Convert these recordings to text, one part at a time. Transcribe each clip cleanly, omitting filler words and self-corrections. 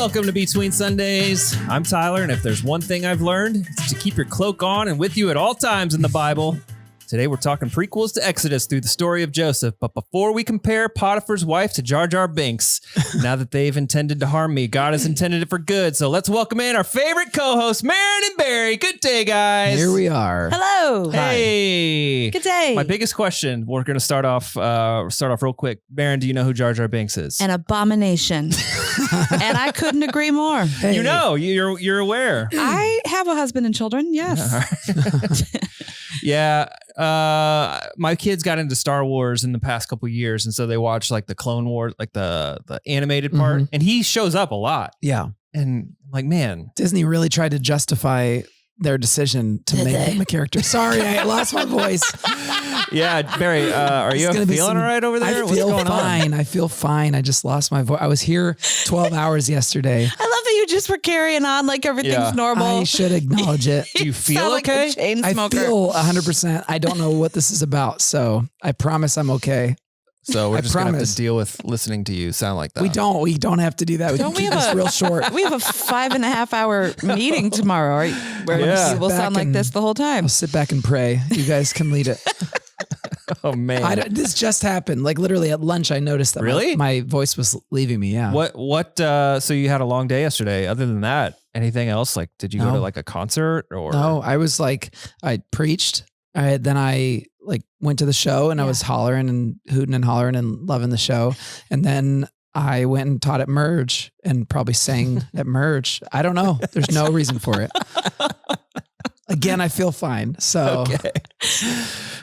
Welcome to Between Sundays. I'm Tyler, and if there's one thing I've learned, it's to keep your cloak on and with you at all times in the Bible. Today we're talking prequels to Exodus through the story of Joesph. But before we compare Potiphar's wife to Jar Jar Binks, now that they've intended to harm me, God has intended it for good. So let's welcome in our favorite co-hosts, Maren and Barry. Good day, guys. Here we are. Hello. Hey. Good day. My biggest question, we're going to start off real quick. Maren, do you know who Jar Jar Binks is? An abomination. And I couldn't agree more. Hey. You know, you're aware. I have a husband and children, yes. Yeah. My kids got into Star Wars in the past couple of years, and so they watched like the Clone Wars, like the animated part, and he shows up a lot. Yeah. And like, man, Disney really tried to justify their decision to make him a character. Sorry, I lost my voice. Yeah, Barry, are you feeling all right over there? I feel fine. I feel fine. I just lost my voice. I was here 12 hours yesterday. I love that you just were carrying on like everything's normal. I should acknowledge it. Do you feel okay? okay? Like a chain I smoker. feel 100%. I don't know what this is about, so I promise I'm okay. So we're just going to have to deal with listening to you sound like that. We don't have to do that. We can keep this real short. We have a 5.5 hour meeting tomorrow, right? Where we'll sound like this the whole time. I'll sit back and pray. You guys can lead it. Oh man, this just happened. Like literally at lunch, I noticed that my voice was leaving me. Yeah. What? So you had a long day yesterday. Other than that, anything else? Like, did you go to like a concert or? No, I was like, I preached. Then I like went to the show and I was hollering and hooting and hollering and loving the show. And then I went and taught at Merge and probably sang at Merge. I don't know. There's no reason for it. Again, I feel fine. So, okay.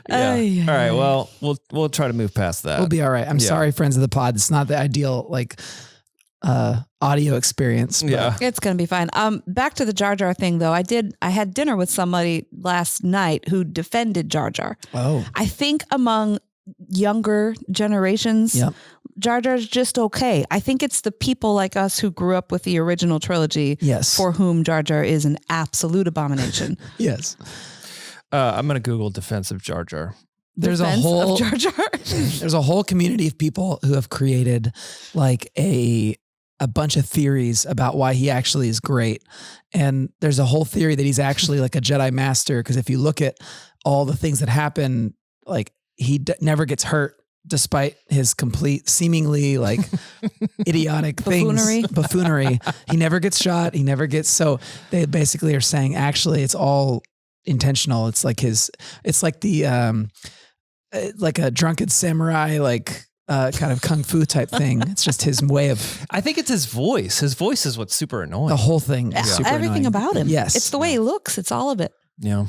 Yeah. All right. Well, we'll try to move past that. We'll be all right. I'm sorry, friends of the pod. It's not the ideal like audio experience. Yeah. It's going to be fine. Back to the Jar Jar thing though. I had dinner with somebody last night who defended Jar Jar. Oh. I think among younger generations, Jar Jar's just okay. I think it's the people like us who grew up with the original trilogy for whom Jar Jar is an absolute abomination. Yes. I'm going to Google defense of Jar Jar. There's a whole community of people who have created like a bunch of theories about why he actually is great. And there's a whole theory that he's actually like a Jedi master. Because if you look at all the things that happen, like he never gets hurt despite his complete, seemingly like idiotic buffoonery. He never gets shot. He never gets, so they basically are saying, actually, it's all intentional. It's like it's like the, like a drunken samurai, like, kind of kung fu type thing. It's just his way of. I think it's his voice. His voice is what's super annoying. The whole thing is super everything annoying. about him. Yes. It's the way he looks. It's all of it. Yeah.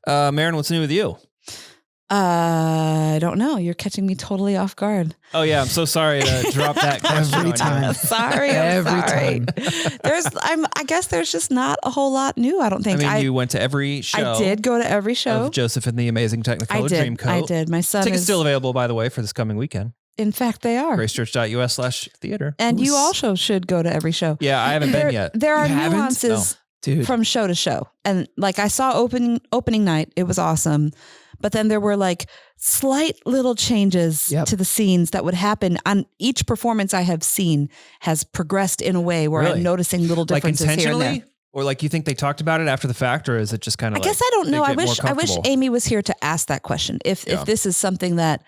Maren, what's new with you? I don't know. You're catching me totally off guard. Oh yeah, I'm so sorry to drop that question every time. I'm sorry. I guess there's just not a whole lot new. I don't think. I mean, you went to every show. I did go to every show of Joesph and the Amazing Technicolor Dreamcoat. I did. My son tickets still available, by the way, for this coming weekend. In fact, they are. gracechurch.us/theater. And you also should go to every show. Yeah, I haven't been yet. There are nuances from show to show. And like I saw opening night, it was awesome. But then there were like slight little changes to the scenes that would happen on each performance I have seen has progressed in a way where I'm noticing little differences like intentionally? Here and there. Or like you think they talked about it after the fact, or is it just kind of I guess I don't know. I wish Amy was here to ask that question. If this is something that,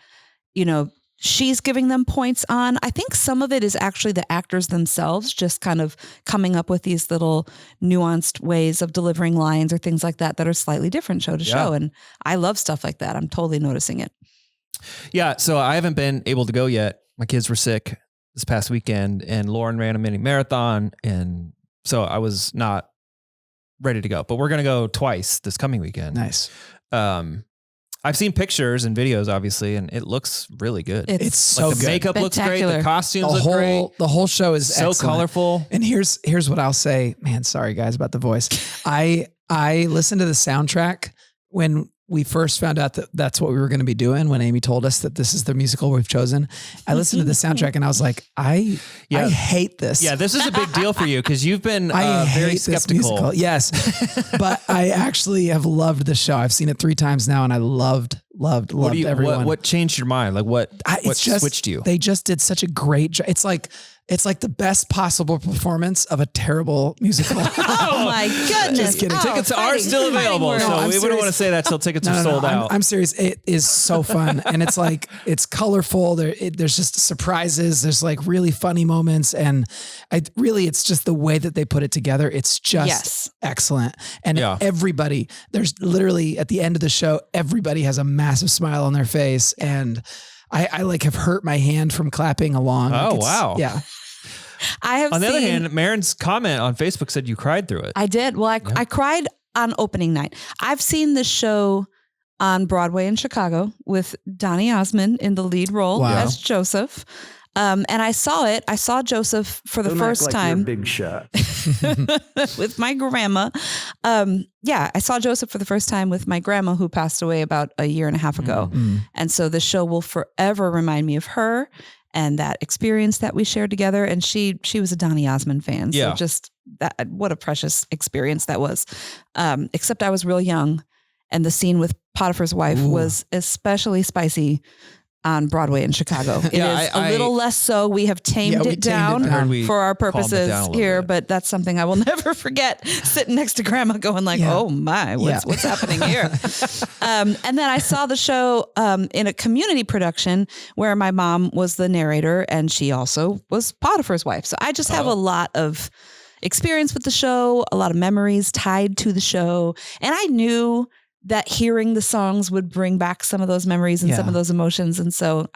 she's giving them points on. I think some of it is actually the actors themselves just kind of coming up with these little nuanced ways of delivering lines or things like that are slightly different show to show. And I love stuff like that. I'm totally noticing it. Yeah. So I haven't been able to go yet. My kids were sick this past weekend and Lauren ran a mini marathon. And so I was not ready to go, but we're going to go twice this coming weekend. Nice. I've seen pictures and videos, obviously, and it looks really good. It's so good. The makeup looks great. The costumes look great. The whole show is so excellent. Colorful. And here's what I'll say. Man, sorry guys about the voice. I listened to the soundtrack when we first found out that that's what we were going to be doing. When Amy told us that this is the musical we've chosen, I listened to the soundtrack and I was like, I hate this. Yeah, this is a big deal for you because you've been very skeptical. Yes, but I actually have loved the show. I've seen it 3 times now, and I loved everyone. What changed your mind? Like what switched you? They just did such a great job. It's like It's like the best possible performance of a terrible musical. Oh my goodness. Just kidding. Tickets are still available, so we wouldn't want to say that till tickets are sold out. I'm serious. It is so fun. And it's like, it's colorful. There's just surprises. There's like really funny moments. And it's just the way that they put it together. It's just excellent. And everybody, there's literally at the end of the show, everybody has a massive smile on their face. And I like have hurt my hand from clapping along. Oh, wow. Yeah. On the other hand, Marin's comment on Facebook said you cried through it. I did. Well, I cried on opening night. I've seen this show on Broadway in Chicago with Donny Osmond in the lead role as Joesph. And I saw it. I saw Joesph for the first time. Big shot. With my grandma. I saw Joesph for the first time with my grandma who passed away about a year and a half ago. Mm-hmm. And so the show will forever remind me of her and that experience that we shared together. And she was a Donny Osmond fan. So just that, what a precious experience that was. Except I was real young and the scene with Potiphar's wife was especially spicy on Broadway in Chicago. It is a little less so. We have tamed it down for our purposes here, but that's something I will never forget, sitting next to grandma going like, oh my, what's happening here? And then I saw the show in a community production where my mom was the narrator and she also was Potiphar's wife. So I just have a lot of experience with the show, a lot of memories tied to the show. And I knew that hearing the songs would bring back some of those memories and some of those emotions. And so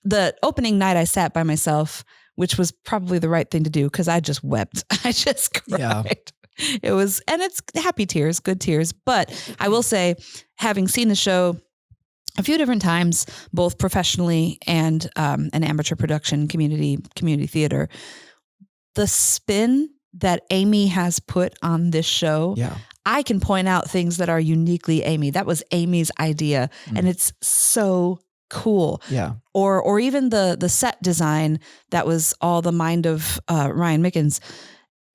the opening night I sat by myself, which was probably the right thing to do because I just wept. I just cried. Yeah. It's happy tears, good tears. But I will say, having seen the show a few different times, both professionally and an amateur production, community theater, the spin that Amy has put on this show, I can point out things that are uniquely Amy. That was Amy's idea. And it's so cool. Yeah. Or even the set design that was all the mind of Ryan Mickens.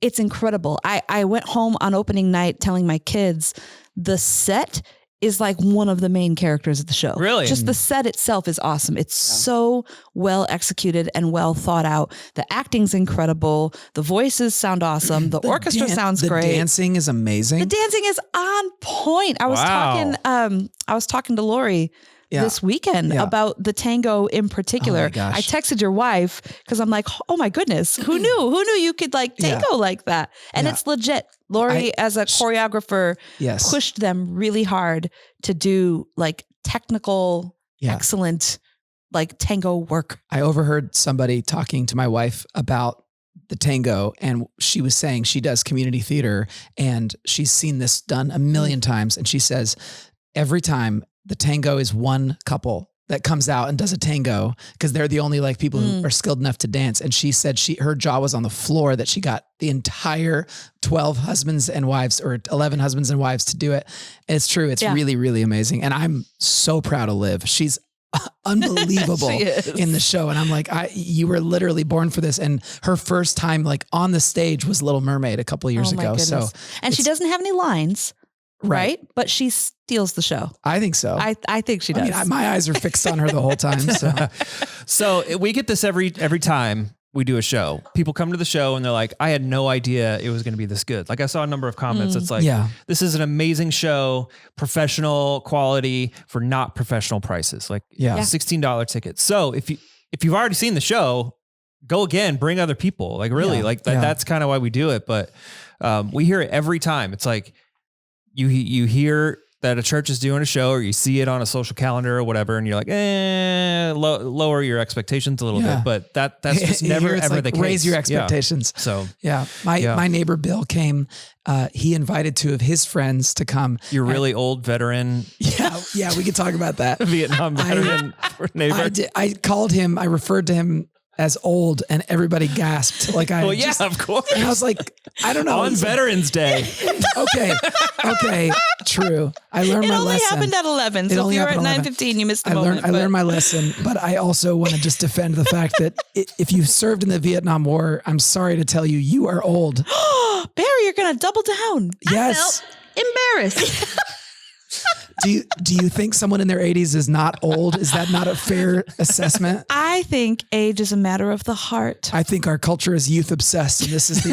It's incredible. I went home on opening night telling my kids the set is like one of the main characters of the show. Really? Just the set itself is awesome. It's so well executed and well thought out. The acting's incredible. The voices sound awesome. The orchestra sounds great. The dancing is amazing. The dancing is on point. I was talking to Lori this weekend about the tango in particular. I texted your wife because I'm like, oh my goodness, who knew you could like tango like that? And it's legit. Lori, as a choreographer, pushed them really hard to do like technical, excellent, like tango work. I overheard somebody talking to my wife about the tango, and she was saying she does community theater and she's seen this done a million times. And she says every time the tango is one couple that comes out and does a tango because they're the only like people who are skilled enough to dance. And she said her jaw was on the floor that she got the entire 12 husbands and wives or 11 husbands and wives to do it. And it's true. It's really, really amazing. And I'm so proud of Liv. She's unbelievable in the show. And I'm like, you were literally born for this. And her first time like on the stage was Little Mermaid a couple of years ago. So, and she doesn't have any lines. Right. But she steals the show. I think so. I think she does. I mean, my eyes are fixed on her the whole time. So we get this every time we do a show. People come to the show and they're like, I had no idea it was going to be this good. Like I saw a number of comments. It's like, this is an amazing show, professional quality for not professional prices. Like $16 tickets. So if you've already seen the show, go again, bring other people. Like really, that's kind of why we do it. But we hear it every time. It's like, you hear that a church is doing a show or you see it on a social calendar or whatever. And you're like, lower your expectations a little bit, but that's just never ever the case. Raise your expectations. So my neighbor Bill came, he invited two of his friends to come. You're really old veteran. Yeah. We could talk about that. Vietnam veteran neighbor. I called him, I referred to him as old and everybody gasped. Like of course. And I was like, I don't know. On Veterans Day. Okay. True. I learned my lesson. It only happened at 11. So if you're at 9:15, you missed the moment. I learned my lesson, but I also want to just defend the fact that if you served in the Vietnam War, I'm sorry to tell you, you are old. Barry, you're going to double down. Yes. I felt embarrassed. Do you think someone in their 80s is not old? Is that not a fair assessment? I think age is a matter of the heart. I think our culture is youth obsessed, and this is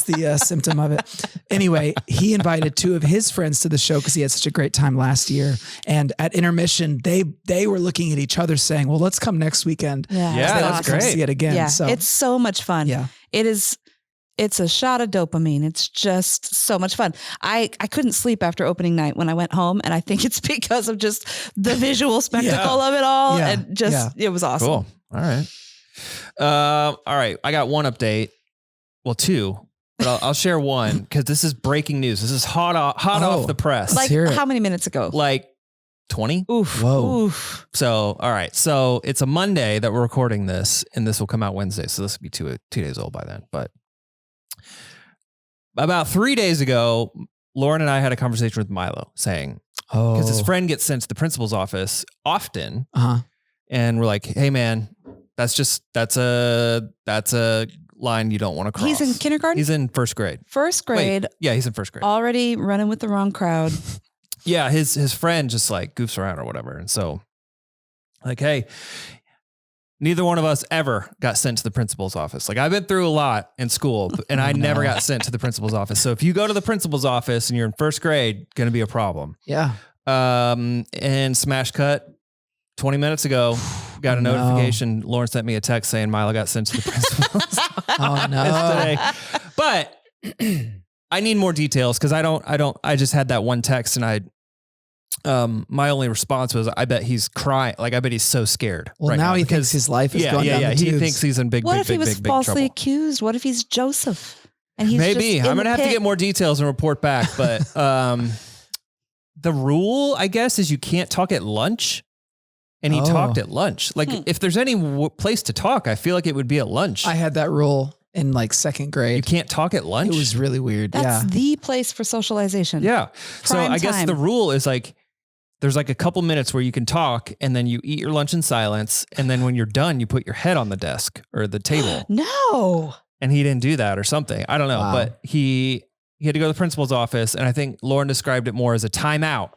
the symptom of it. Anyway, he invited 2 of his friends to the show because he had such a great time last year. And at intermission, they were looking at each other saying, "Well, let's come next weekend." Yeah, that's great. See it again. Yeah, so it's so much fun. Yeah. It is. It's a shot of dopamine. It's just so much fun. I couldn't sleep after opening night when I went home, and I think it's because of just the visual spectacle of it all. Yeah. And just it was awesome. Cool. All right. All right. I got one update. Well, 2, but I'll share one because this is breaking news. This is hot off the press. Like how many minutes ago? Like 20. Oof. Whoa. Oof. So, all right. So it's a Monday that we're recording this, and this will come out Wednesday. So this will be 2 days old by then. But about 3 days ago, Lauren and I had a conversation with Milo saying, because his friend gets sent to the principal's office often. And we're like, hey man, that's a line you don't want to cross. He's in kindergarten? He's in first grade. First grade. Wait, yeah, he's in first grade. Already running with the wrong crowd. Yeah, his friend just like goofs around or whatever. And so like, hey, neither one of us ever got sent to the principal's office. Like I've been through a lot in school and I never got sent to the principal's office. So if you go to the principal's office and you're in first grade, going to be a problem. Yeah. And smash cut 20 minutes ago, got a notification. Lauren sent me a text saying Milo got sent to the principal's Oh no. But I need more details because I just had that one text and my only response was, I bet he's crying. Like, I bet he's so scared. Well, now he thinks his life is going down the tubes. He thinks he's in big What if he big was falsely accused? What if he's Joesph? And he's maybe. Just I'm going to have to get more details and report back. But the rule, I guess, is you can't talk at lunch. And he talked at lunch. Like, if there's any place to talk, I feel like it would be at lunch. I had that rule in like second grade. You can't talk at lunch? It was really weird. That's the place for socialization. Yeah. So Prime I guess time. the rule is like, there's like a couple minutes where you can talk and then you eat your lunch in silence. And then when you're done, you put your head on the desk or the table. No. And he didn't do that or something. I don't know. Wow. But he had to go to the principal's office. And I think Lauren described it more as a timeout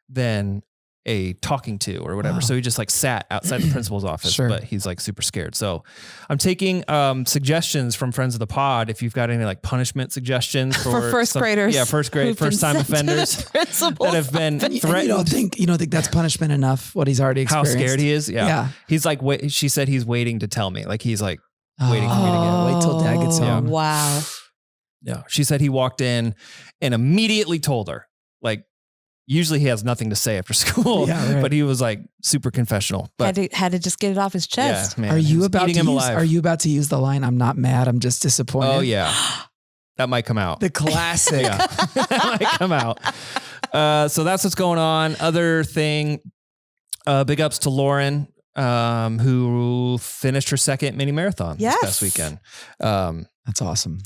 than a talking to or whatever. Wow. So he just like sat outside the principal's office, Sure. but he's like super scared. So I'm taking suggestions from friends of the pod. If you've got any like punishment suggestions for first graders. Yeah. First grade, first time offenders that have been threatened. You don't think that's punishment enough? What he's already How experienced? scared he is. Yeah. Yeah. He's like, wait, she said he's waiting to tell me. Like he's like waiting for me to get. Wait till dad gets home. Wow. Yeah. She said he walked in and immediately told her, like, usually he has nothing to say after school, but he was like super confessional. But had to just get it off his chest. Yeah, man, Are you about to use the line, "I'm not mad, I'm just disappointed"? Oh yeah. That might come out. The classic. Yeah. That might come out. So that's what's going on. Other thing, big ups to Lauren, who finished her second mini marathon this past weekend. That's awesome.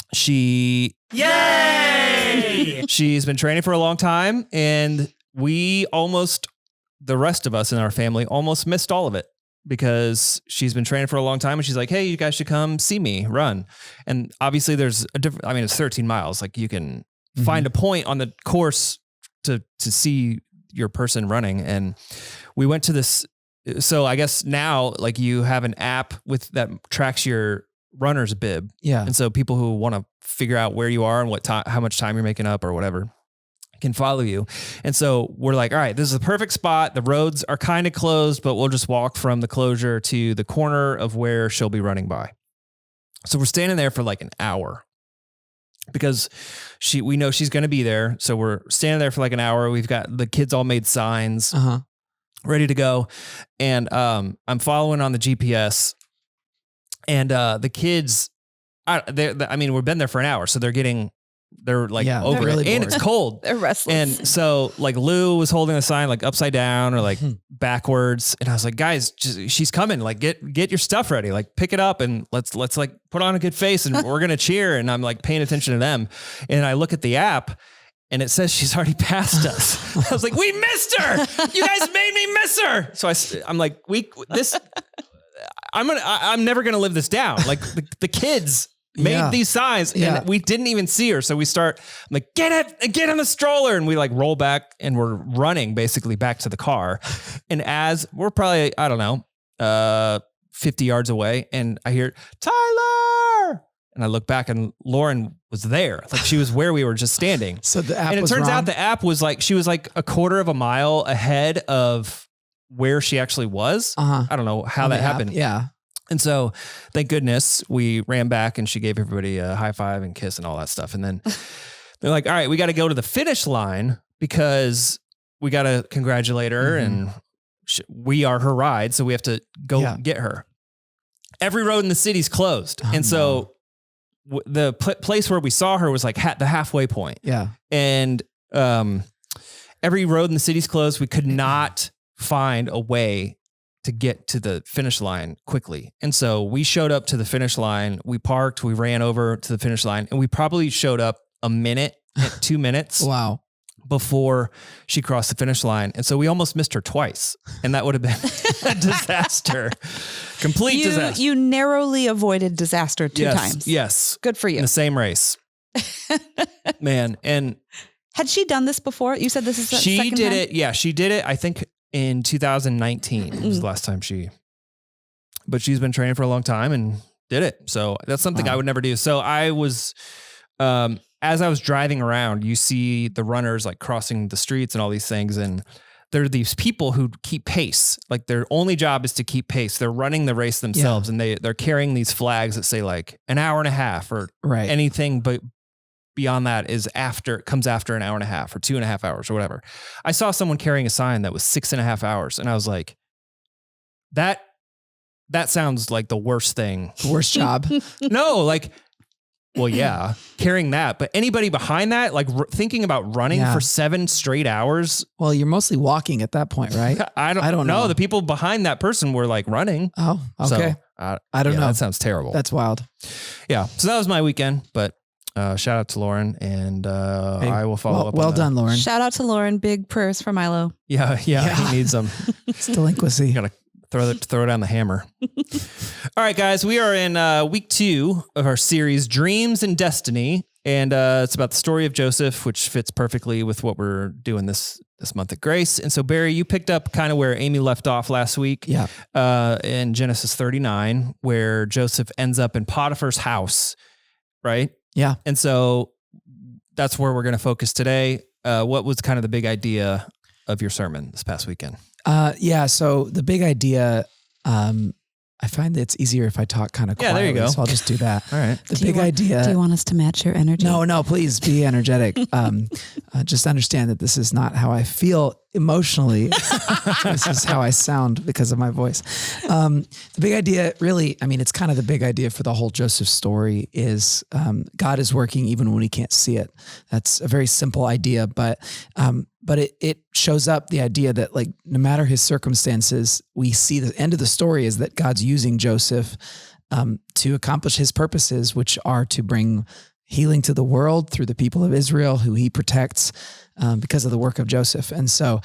Yay! She's been training for a long time, and the rest of us in our family almost missed all of it because she's been training for a long time, and she's like, hey, you guys should come see me run. And obviously there's it's 13 miles. Like you can find a point on the course to see your person running. And we went to this. So I guess now like you have an app that tracks your runner's bib. Yeah. And so people who want to figure out where you are and what time, how much time you're making up or whatever can follow you. And so we're like, all right, this is the perfect spot. The roads are kind of closed, but we'll just walk from the closure to the corner of where she'll be running by. So we're standing there for like an hour because we know she's going to be there. So we're standing there for like an hour. We've got the kids all made signs ready to go. And I'm following on the GPS. And the kids, we've been there for an hour, so they're like over really it, and bored. it's cold. They're restless. And so like Lou was holding the sign like upside down or like backwards, and I was like, guys, she's coming. Like get your stuff ready. Like pick it up and let's like put on a good face and we're gonna cheer. And I'm like paying attention to them, and I look at the app. And it says she's already passed us. I was like, we missed her. You guys made me miss her. So I'm like, I'm never going to live this down. Like the kids made these signs and we didn't even see her. So we start, I'm like, get in the stroller. And we like roll back and we're running basically back to the car. And as we're probably, I don't know, 50 yards away, and I hear, Tyler. And I look back and Lauren was there. Like she was where we were just standing. So the app and it turns out the app was like, she was like a quarter of a mile ahead of where she actually was. I don't know how that happened. Yeah. And so thank goodness we ran back and she gave everybody a high five and kiss and all that stuff. And then they're like, all right, we got to go to the finish line because we got to congratulate her and we are her ride. So we have to go get her. Every road in the city's closed. And so the place where we saw her was like the halfway point. Yeah. And every road in the city's closed. We could not find a way to get to the finish line quickly. And so we showed up to the finish line. We parked, we ran over to the finish line, and we probably showed up a minute, 2 minutes. Wow. Before she crossed the finish line. And so we almost missed her twice. And that would have been a disaster. Complete disaster. You narrowly avoided disaster two times. Yes. Good for you. In the same race. Man. And had she done this before? You said this is the second time? She did it. Yeah, she did it. I think in 2019 was the last time but she's been training for a long time and did it. So that's something I would never do. So I was, as I was driving around, you see the runners like crossing the streets and all these things. And there are these people who keep pace. Like their only job is to keep pace. They're running the race themselves and they're carrying these flags that say like an hour and a half or anything, but beyond that comes after an hour and a half or 2.5 hours or whatever. I saw someone carrying a sign that was 6.5 hours. And I was like, that sounds like the worst thing. Worst job. No, like, well, yeah, carrying that, but anybody behind that, like thinking about running for 7 straight hours. Well, you're mostly walking at that point, right? I don't know. The people behind that person were like running. Oh, okay. So, I don't know. That sounds terrible. That's wild. Yeah. So that was my weekend, but shout out to Lauren and I will follow up. Well done, Lauren. Shout out to Lauren. Big prayers for Milo. Yeah. He needs them. It's delinquency. You gotta throw down the hammer. All right, guys, we are in week 2 of our series, Dreams and Destiny. And it's about the story of Joesph, which fits perfectly with what we're doing this month at Grace. And so, Barry, you picked up kind of where Amy left off last week. Yeah. In Genesis 39, where Joesph ends up in Potiphar's house, right? Yeah. And so that's where we're going to focus today. What was kind of the big idea of your sermon this past weekend? So the big idea, I find that it's easier if I talk kind of quietly. Yeah, there you go. So I'll just do that. All right. The big idea. Do you want us to match your energy? No, please be energetic. Just understand that this is not how I feel emotionally. This is how I sound because of my voice. The big idea really, it's kind of the big idea for the whole Joesph story is God is working even when we can't see it. That's a very simple idea, but it shows up the idea that like no matter his circumstances, we see the end of the story is that God's using Joesph to accomplish his purposes, which are to bring healing to the world through the people of Israel who he protects because of the work of Joesph. And so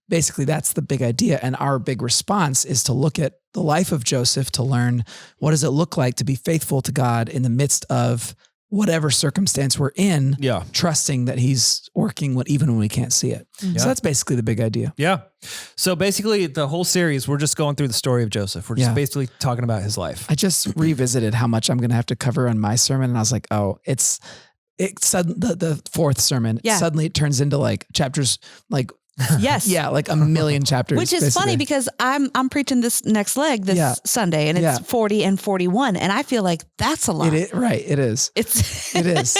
basically that's the big idea. And our big response is to look at the life of Joesph to learn what does it look like to be faithful to God in the midst of whatever circumstance we're in, trusting that he's working even when we can't see it. Mm-hmm. So that's basically the big idea. Yeah. So basically the whole series, we're just going through the story of Joesph. We're just basically talking about his life. I just revisited how much I'm going to have to cover on my sermon. And I was like, it's the fourth sermon. Yeah. Suddenly it turns into like chapters, like, yes. Yeah, like a million chapters. Which is basically funny because I'm preaching this next leg this Sunday and it's 40 and 41. And I feel like that's a lot. Right. It is. It is.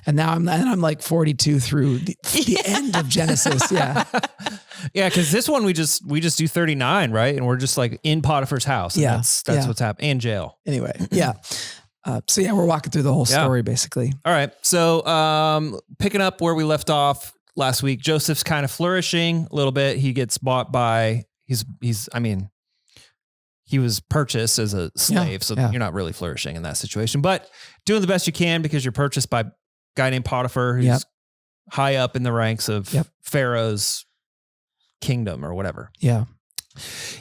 And now I'm like 42 through the end of Genesis. Yeah. Yeah. Cause this one, we just do 39, right? And we're just like in Potiphar's house. And that's what's happening, and jail. Anyway. Yeah. We're walking through the whole story basically. All right. So, picking up where we left off last week, Joseph's kind of flourishing a little bit. He gets bought by, he was purchased as a slave. You're not really flourishing in that situation, but doing the best you can because you're purchased by a guy named Potiphar, who's high up in the ranks of Pharaoh's kingdom or whatever. Yeah.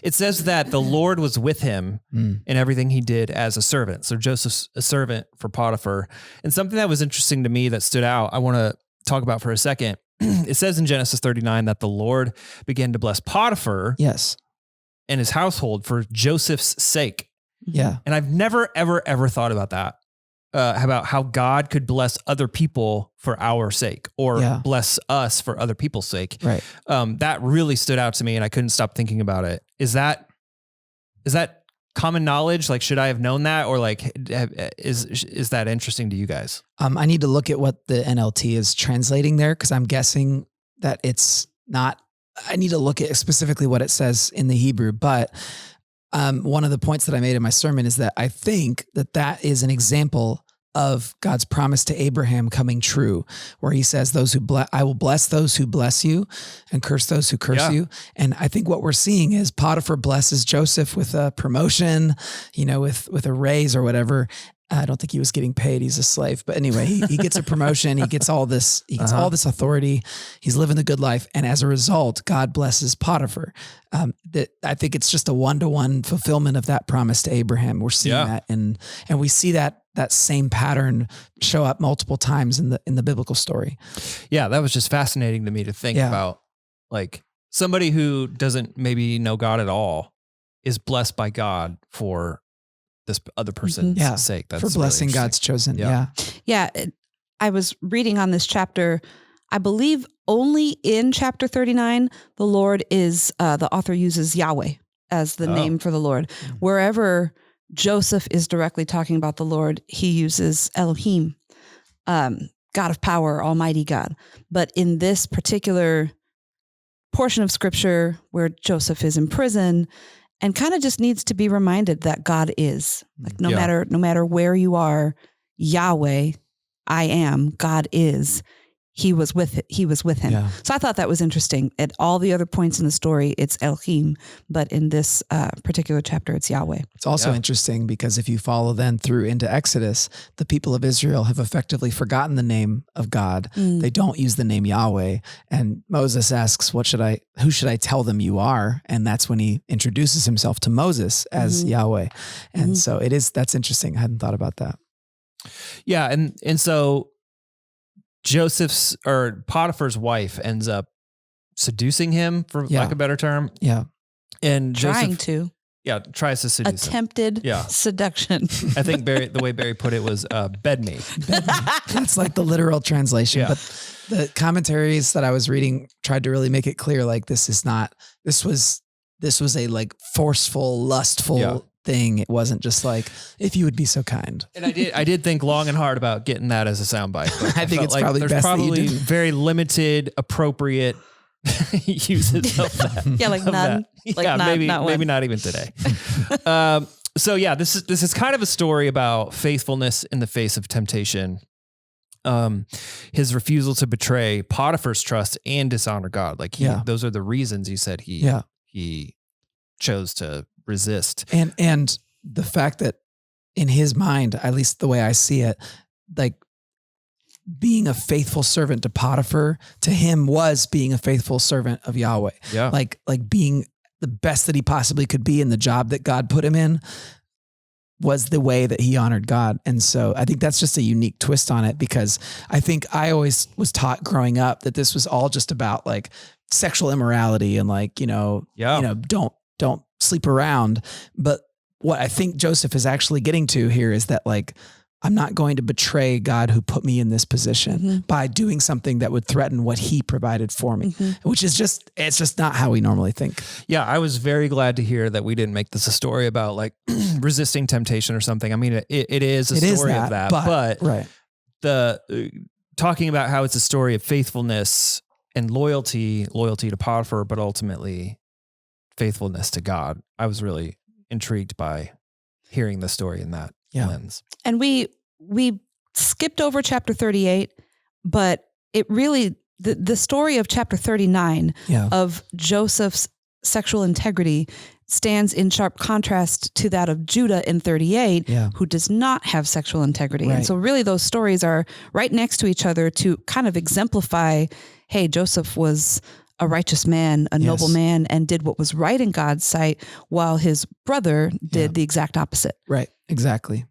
it says that the Lord was with him in everything he did as a servant. So Joseph's a servant for Potiphar. And something that was interesting to me that stood out, I want to talk about for a second. It says in Genesis 39 that the Lord began to bless Potiphar and his household for Joseph's sake. Yeah. And I've never, ever thought about that. About how God could bless other people for our sake or bless us for other people's sake. Right. That really stood out to me and I couldn't stop thinking about it. Is that common knowledge? Like, should I have known that? Or like, is that interesting to you guys? I need to look at what the NLT is translating there, because I'm guessing that it's not, I need to look at specifically what it says in the Hebrew, but one of the points that I made in my sermon is that I think that is an example of God's promise to Abraham coming true, where he says, I will bless those who bless you and curse those who curse you. And I think what we're seeing is Potiphar blesses Joesph with a promotion, with a raise or whatever. I don't think he was getting paid. He's a slave. But anyway, he gets a promotion. He gets all this, all this authority. He's living the good life. And as a result, God blesses Potiphar. I think it's just a one-to-one fulfillment of that promise to Abraham. We're seeing that. And we see that same pattern show up multiple times in the biblical story. Yeah. That was just fascinating to me to think about, like, somebody who doesn't maybe know God at all is blessed by God for this other person's sake. That's for blessing really God's chosen. Yeah. I was reading on this chapter. I believe only in chapter 39, the Lord is, the author uses Yahweh as the name for the Lord. Wherever Joesph is directly talking about the Lord, he uses Elohim, God of power, Almighty God. But in this particular portion of scripture where Joesph is in prison, and kind of just needs to be reminded that God is, like, no matter where you are, Yahweh, I am, God is. He was with him. Yeah. So I thought that was interesting. At all the other points in the story, it's Elohim, but in this particular chapter, it's Yahweh. It's also interesting because if you follow then through into Exodus, the people of Israel have effectively forgotten the name of God. They don't use the name Yahweh. And Moses asks, who should I tell them you are? And that's when he introduces himself to Moses as Yahweh. And so that's interesting. I hadn't thought about that. Yeah. And so Joseph's or Potiphar's wife ends up seducing him, for lack of a better term. Yeah. And tries to seduce attempted seduction. I think the way Barry put it was bed me. That's like the literal translation. Yeah. But the commentaries that I was reading tried to really make it clear, like, this was a like forceful, lustful thing. It wasn't just like, if you would be so kind. And I did think long and hard about getting that as a soundbite. I think it's probably there's best probably very limited, appropriate uses of that. Yeah, like none. Like maybe not even today. So yeah, this is kind of a story about faithfulness in the face of temptation. His refusal to betray Potiphar's trust and dishonor God. Like those are the reasons you said he chose to resist. And the fact that in his mind, at least the way I see it, like, being a faithful servant to Potiphar, to him, was being a faithful servant of Yahweh. Yeah. Like being the best that he possibly could be in the job that God put him in was the way that he honored God. And so I think that's just a unique twist on it, because I think I always was taught growing up that this was all just about like sexual immorality and like, don't sleep around. But what I think Joesph is actually getting to here is that, like, I'm not going to betray God who put me in this position by doing something that would threaten what he provided for me, which is it's just not how we normally think. Yeah. I was very glad to hear that we didn't make this a story about like resisting temptation or something. I mean, it is a story of that, but right. Talking about how it's a story of faithfulness and loyalty to Potiphar, but ultimately faithfulness to God. I was really intrigued by hearing the story in that lens. And we skipped over chapter 38, but it really, the story of chapter 39 of Joseph's sexual integrity stands in sharp contrast to that of Judah in 38, who does not have sexual integrity. Right. And so really those stories are right next to each other to kind of exemplify, hey, Joesph was a righteous man, a noble man, and did what was right in God's sight, while his brother did the exact opposite. Right. Exactly.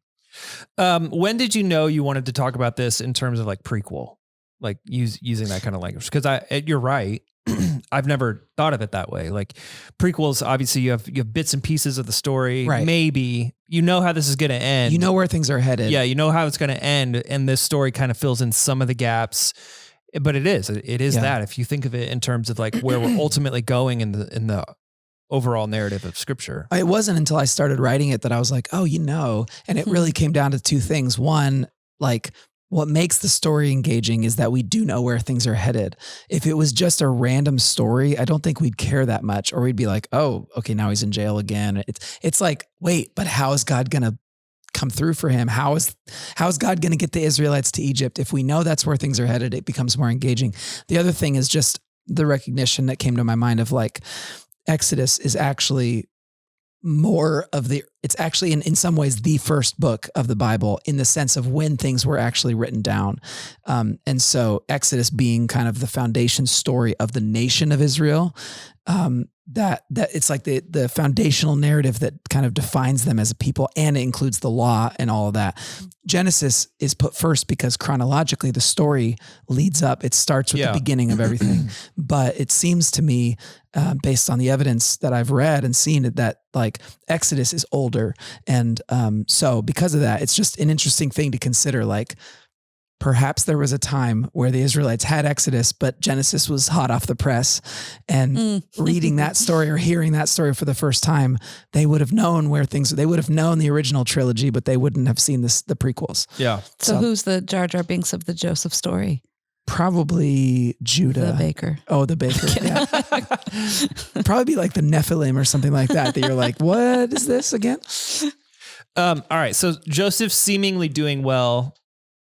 When did you know you wanted to talk about this in terms of like prequel, like using that kind of language? Because you're right. I've never thought of it that way. Like prequels, obviously you have bits and pieces of the story. Right. Maybe you know how this is going to end. You know where things are headed. Yeah, you know how it's going to end, and this story kind of fills in some of the gaps. But it is that if you think of it in terms of like where we're ultimately going in the overall narrative of Scripture. It wasn't until I started writing it that I was like, oh, and it really came down to two things. One, like what makes the story engaging is that we do know where things are headed. If it was just a random story, I don't think we'd care that much, or we'd be like, oh, okay, now he's in jail again. It's like, wait, but how is God going to come through for him? How is God going to get the Israelites to Egypt? If we know that's where things are headed, it becomes more engaging. The other thing is just the recognition that came to my mind of like, Exodus is actually it's actually in some ways the first book of the Bible in the sense of when things were actually written down. And so Exodus being kind of the foundation story of the nation of Israel, that it's like the foundational narrative that kind of defines them as a people, and it includes the law and all of that. Genesis is put first because chronologically the story leads up. It starts with the beginning of everything. But it seems to me, based on the evidence that I've read and seen, that like Exodus is older. And so because of that, it's just an interesting thing to consider. Like perhaps there was a time where the Israelites had Exodus, but Genesis was hot off the press, and reading that story or hearing that story for the first time, they would have known they would have known the original trilogy, but they wouldn't have seen the prequels. Yeah. So who's the Jar Jar Binks of the Joesph story? Probably Judah. The baker. Oh, the baker. Yeah. Probably be like the Nephilim or something like that you're like, what is this again? All right. So Joseph's seemingly doing well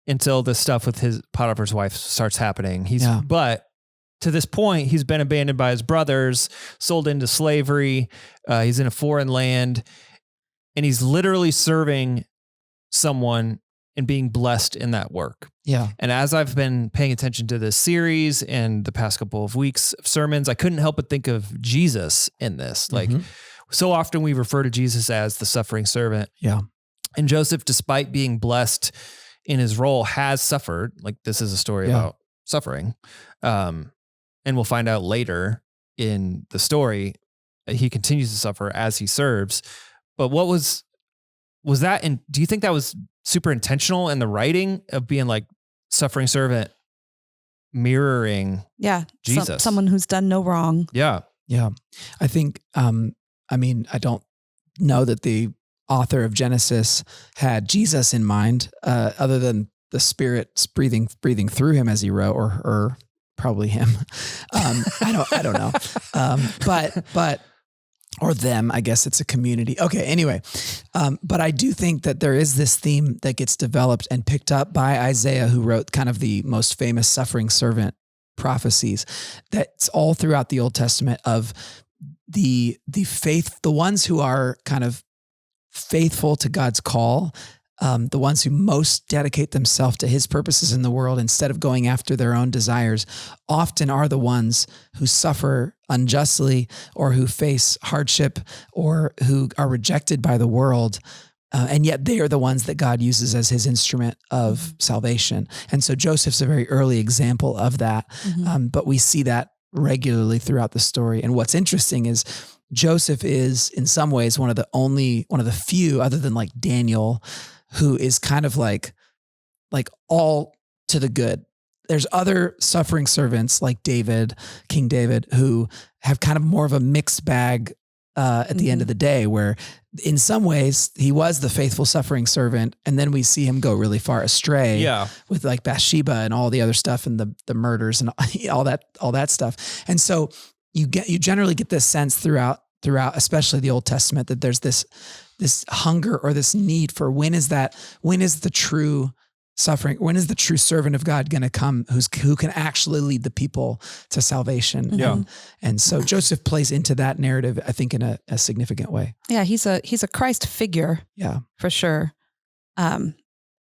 until the stuff with his Potiphar's wife starts happening. But to this point, he's been abandoned by his brothers, sold into slavery. He's in a foreign land, and he's literally serving someone and being blessed in that work. Yeah. And as I've been paying attention to this series and the past couple of weeks of sermons, I couldn't help but think of Jesus in this. Like so often we refer to Jesus as the suffering servant. Yeah. And Joesph, despite being blessed in his role, has suffered. Like this is a story about suffering. And we'll find out later in the story, he continues to suffer as he serves. But what was that? And do you think that was super intentional in the writing of being like suffering servant mirroring Jesus? Someone who's done no wrong. Yeah. Yeah. I think, I don't know that the author of Genesis had Jesus in mind, other than the Spirit breathing through him as he wrote, or probably him. I don't know. But or them, I guess it's a community. Okay. Anyway. But I do think that there is this theme that gets developed and picked up by Isaiah, who wrote kind of the most famous suffering servant prophecies, that's all throughout the Old Testament, of the faith, the ones who are kind of faithful to God's call, the ones who most dedicate themselves to his purposes in the world instead of going after their own desires, often are the ones who suffer unjustly, or who face hardship, or who are rejected by the world. And yet they are the ones that God uses as his instrument of salvation. And so Joseph's a very early example of that. But we see that regularly throughout the story. And what's interesting is Joesph is in some ways one of the few, other than like Daniel, who is kind of like all to the good. There's other suffering servants like David, King David, who have kind of more of a mixed bag at the end of the day, where in some ways he was the faithful suffering servant, and then we see him go really far astray with like Bathsheba and all the other stuff, and the murders and all that stuff. And so you generally get this sense throughout especially the Old Testament, that there's this hunger or this need for when is the true suffering, when is the true servant of God going to come who can actually lead the people to salvation. And so Joesph plays into that narrative, I think, in a significant way. Yeah, he's a Christ figure. Yeah, for sure. And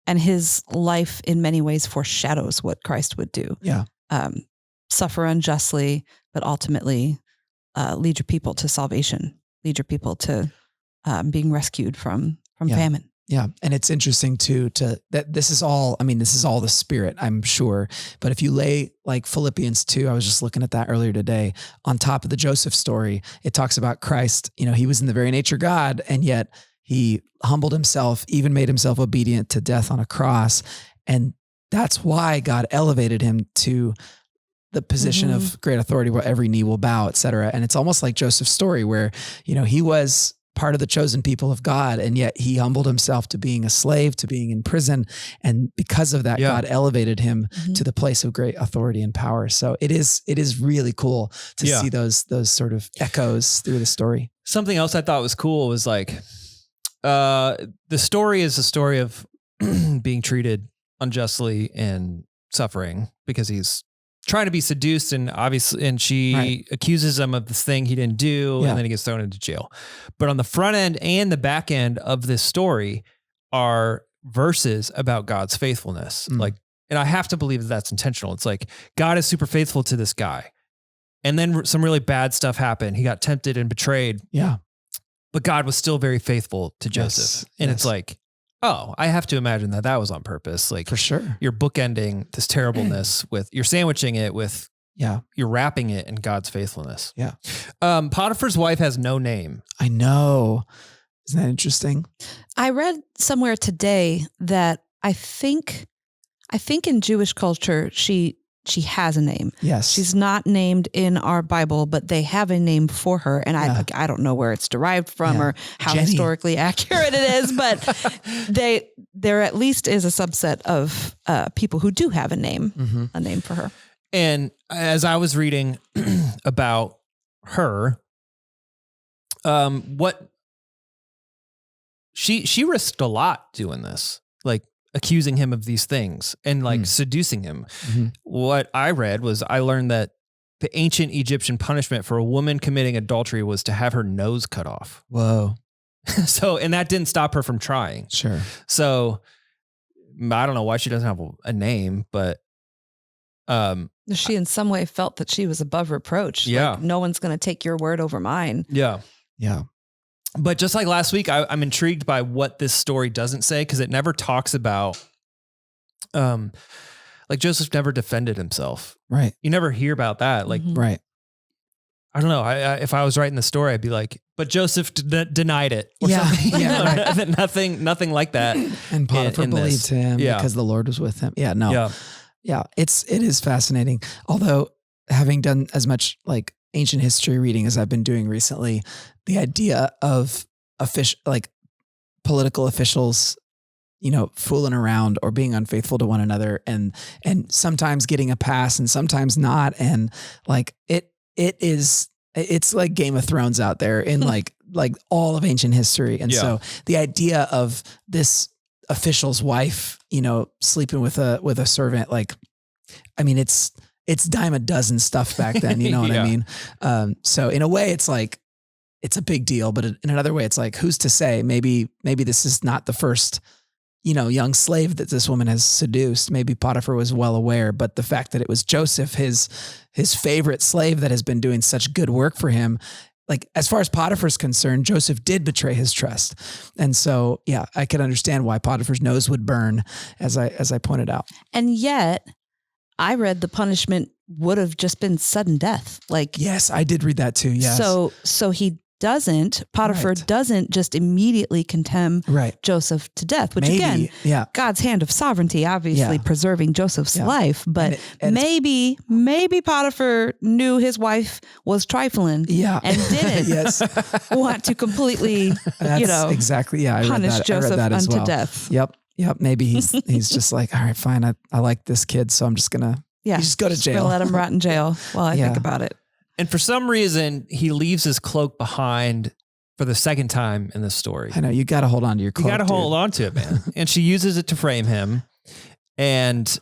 his life in many ways foreshadows what Christ would do. Yeah. suffer unjustly, but ultimately lead your people to salvation, lead your people to being rescued from famine. Yeah. And it's interesting too, that this is all the Spirit, I'm sure. But if you lay like Philippians 2, I was just looking at that earlier today, on top of the Joesph story, it talks about Christ, he was in the very nature God, and yet he humbled himself, even made himself obedient to death on a cross. And that's why God elevated him to the position of great authority where every knee will bow, et cetera. And it's almost like Joseph's story where, he was part of the chosen people of God, and yet he humbled himself to being a slave, to being in prison. And because of that, God elevated him to the place of great authority and power. So it is really cool to see those sort of echoes through the story. Something else I thought was cool was like, the story is a story of being treated unjustly and suffering because he's trying to be seduced, and obviously, and she accuses him of this thing he didn't do, and then he gets thrown into jail. But on the front end and the back end of this story are verses about God's faithfulness. Like, and I have to believe that that's intentional. It's like, God is super faithful to this guy. And then some really bad stuff happened. He got tempted and betrayed. Yeah. But God was still very faithful to Joseph. And it's like, oh, I have to imagine that was on purpose. Like, for sure. You're bookending this terribleness you're sandwiching it with, you're wrapping it in God's faithfulness. Yeah. Potiphar's wife has no name. I know. Isn't that interesting? I read somewhere today that I think in Jewish culture, she has a name. Yes. She's not named in our Bible, but they have a name for her. And I don't know where it's derived from or how historically accurate it is, but there at least is a subset of people who do have a name for her. And as I was reading about her, what she risked a lot doing this, like accusing him of these things and like seducing him. What I learned that the ancient Egyptian punishment for a woman committing adultery was to have her nose cut off. Whoa. So, and that didn't stop her from trying. Sure. So I don't know why she doesn't have a name, but she in some way felt that she was above reproach. Yeah. Like, no one's going to take your word over mine. Yeah. Yeah. But just like last week, I'm intrigued by what this story doesn't say, because it never talks about, like Joseph never defended himself. Right. You never hear about that. Like, right. I don't know. If I was writing the story, I'd be like, but Joseph denied it. Or something. Right. Nothing like that. And Potiphar believed him because the Lord was with him. Yeah. No. Yeah. It is fascinating. Although having done as much like ancient history reading as I've been doing recently, the idea of political officials, fooling around or being unfaithful to one another and sometimes getting a pass and sometimes not. And like, it's like Game of Thrones out there in like all of ancient history. And so the idea of this official's wife, sleeping with a servant, like, I mean, it's dime a dozen stuff back then, you know what I mean? So in a way it's like, it's a big deal, but in another way it's like, who's to say maybe this is not the first, young slave that this woman has seduced. Maybe Potiphar was well aware, but the fact that it was Joesph, his favorite slave that has been doing such good work for him, like as far as Potiphar's concerned, Joesph did betray his trust. And so, yeah, I could understand why Potiphar's nose would burn, as I pointed out. And yet I read the punishment would have just been sudden death. Like, yes, I did read that too. Yes. So Potiphar doesn't just immediately condemn Joseph to death, which again, God's hand of sovereignty, obviously preserving Joseph's life, but maybe Potiphar knew his wife was trifling and didn't want to completely, exactly. Yeah. punish Joseph unto well. death. Yep. Maybe he's just like, all right, fine. I like this kid. So I'm just going to just go to jail. Let him rot in jail while I think about it. And for some reason, he leaves his cloak behind for the second time in this story. I know. You got to hold on to your cloak. You got to hold on to it, man. And she uses it to frame him and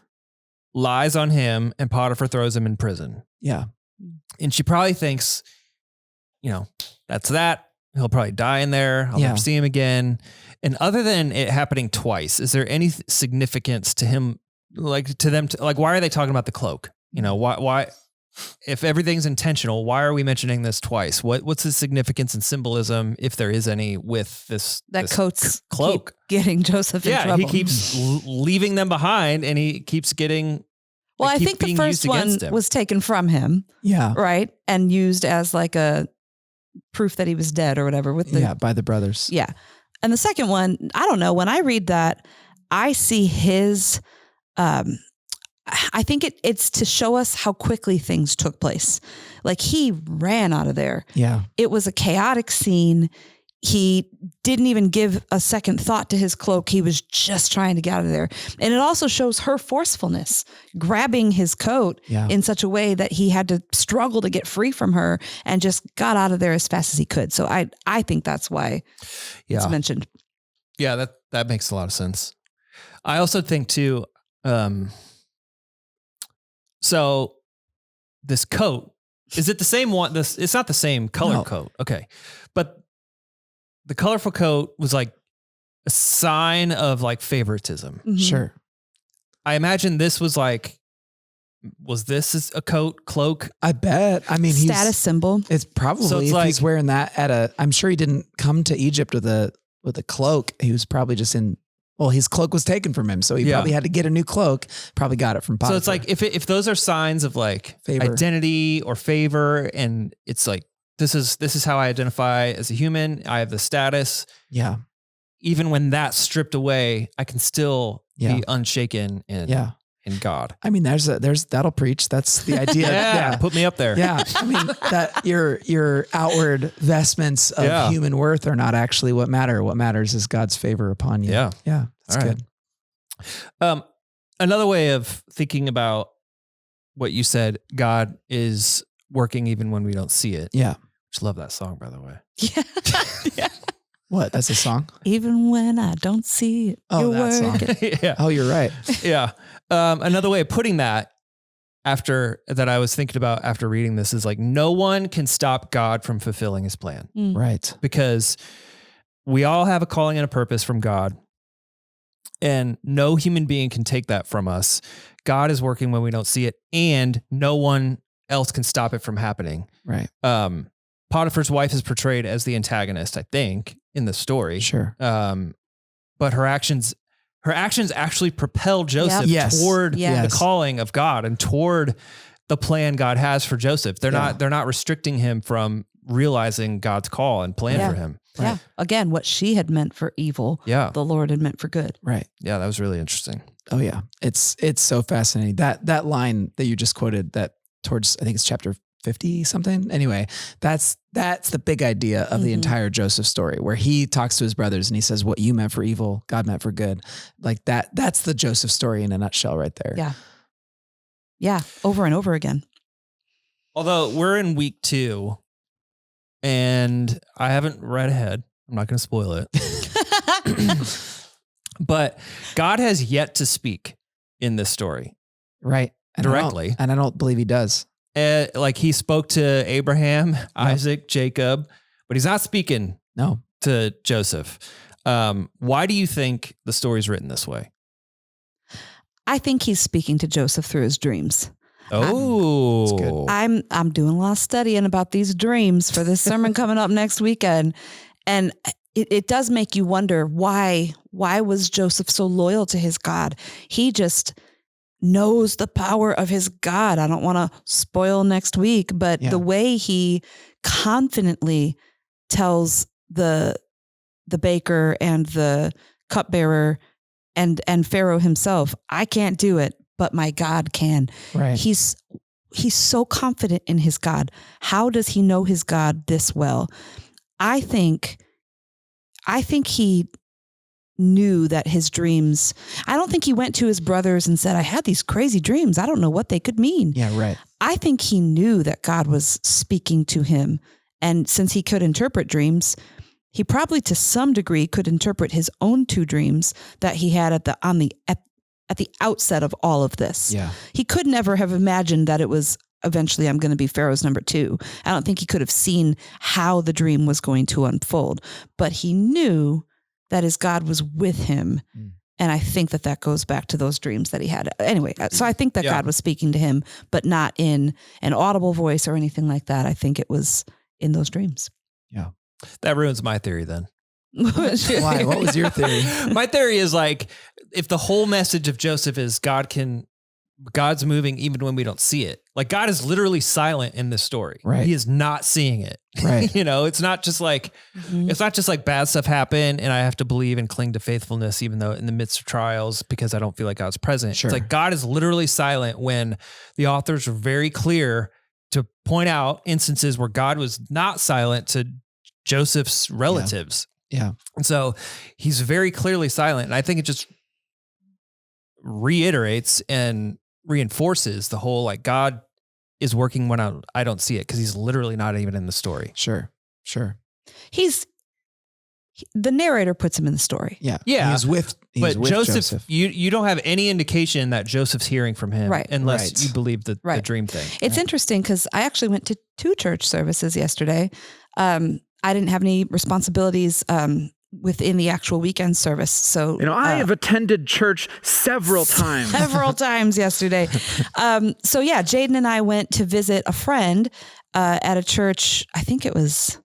lies on him, and Potiphar throws him in prison. Yeah. And she probably thinks, that's that. He'll probably die in there. I'll never see him again. And other than it happening twice, is there any significance to him, like to them, why are they talking about the cloak? Why? if everything's intentional, why are we mentioning this twice? What's the significance and symbolism, if there is any, with this coat's cloak getting Joesph in trouble? He keeps leaving them behind, and he keeps getting. Well, I think the first one was taken from him. Yeah. Right. And used as like a proof that he was dead or whatever by the brothers. Yeah. And the second one, I don't know. When I read that, I see his, I think it's to show us how quickly things took place. Like he ran out of there. Yeah. It was a chaotic scene. He didn't even give a second thought to his cloak. He was just trying to get out of there. And it also shows her forcefulness, grabbing his coat in such a way that he had to struggle to get free from her and just got out of there as fast as he could. So I think that's why it's mentioned. Yeah, that makes a lot of sense. I also think too, so this coat, is it the same one? It's not the same color coat. Okay. But the colorful coat was like a sign of like favoritism. Mm-hmm. Sure. I imagine this was like, was this a cloak? I bet. I mean, status symbol. It's probably, so it's if he's wearing that I'm sure he didn't come to Egypt with a cloak. He was probably just his cloak was taken from him. So he probably had to get a new cloak, probably got it from Potiphar. So it's like, if those are signs of like identity or favor, and it's like, this is how I identify as a human. I have the status. Yeah. Even when that's stripped away, I can still be unshaken in God. I mean, that'll preach. That's the idea. Put me up there. Yeah. I mean, that your outward vestments of human worth are not actually what matter. What matters is God's favor upon you. Yeah. Yeah. That's good. Another way of thinking about what you said, God is working even when we don't see it. Yeah. Just love that song, by the way. Yeah. What? That's a song? Even when I don't see it. Oh, that song. Yeah. Oh, you're right. Yeah. Another way of putting that that I was thinking about after reading this is like, no one can stop God from fulfilling his plan. Mm. Right. Because we all have a calling and a purpose from God, and no human being can take that from us. God is working when we don't see it, and no one else can stop it from happening. Right. Potiphar's wife is portrayed as the antagonist, I think, in the story. Sure. But her actions actually propel Joesph toward the calling of God and toward the plan God has for Joesph. They're not restricting him from realizing God's call and plan for him. Right. Yeah. Again, what she had meant for evil, the Lord had meant for good. Right. Yeah, that was really interesting. Oh yeah. It's so fascinating. That line that you just quoted, that towards, I think it's chapter 50 something. Anyway, that's the big idea of the entire Joesph story, where he talks to his brothers and he says, what you meant for evil, God meant for good. Like that's the Joesph story in a nutshell right there. Yeah. Yeah. Over and over again. Although we're in week 2 and I haven't read ahead. I'm not going to spoil it, but God has yet to speak in this story. Right. Directly. And I don't believe he does. Like he spoke to Abraham, Isaac, Jacob, but he's not speaking to Joesph. Why do you think the story's written this way? I think he's speaking to Joesph through his dreams. Oh, that's good. I'm doing a lot of studying about these dreams for this sermon coming up next weekend. And it does make you wonder why was Joesph so loyal to his God? He just knows the power of his God. I don't want to spoil next week, but the way he confidently tells the baker and the cupbearer and Pharaoh himself, I can't do it, but my God can. Right. He's so confident in his God. How does he know his God this well? I think he knew that his dreams, I don't think he went to his brothers and said, I had these crazy dreams. I don't know what they could mean. Yeah, right. I think he knew that God was speaking to him. And since he could interpret dreams, he probably to some degree could interpret his own 2 dreams that he had at the outset of all of this. Yeah. He could never have imagined that it was eventually I'm going to be Pharaoh's number 2. I don't think he could have seen how the dream was going to unfold, but he knew that his God was with him And I think that goes back to those dreams that he had. Anyway, so I think that God was speaking to him, but not in an audible voice or anything like that. I think it was in those dreams. Yeah. That ruins my theory then. Why? What was your theory? My theory is like, if the whole message of Joesph is God's moving even when we don't see it. Like God is literally silent in this story. Right. He is not seeing it. Right. It's not just like, it's not just like bad stuff happen and I have to believe and cling to faithfulness, even though in the midst of trials, because I don't feel like God's present. Sure. It's like God is literally silent when the authors are very clear to point out instances where God was not silent to Joseph's relatives. Yeah. And so he's very clearly silent. And I think it just reiterates and reinforces the whole, like, God is working when I don't see it, because he's literally not even in the story. Sure. The narrator puts him in the story. Yeah. He's with Joesph. You don't have any indication that Joseph's hearing from him, right, unless you believe the dream thing. It's interesting because I actually went to 2 church services yesterday. I didn't have any responsibilities within the actual weekend service. So, I have attended church several times. Several times yesterday. So yeah, Jaden and I went to visit a friend at a church. I think it was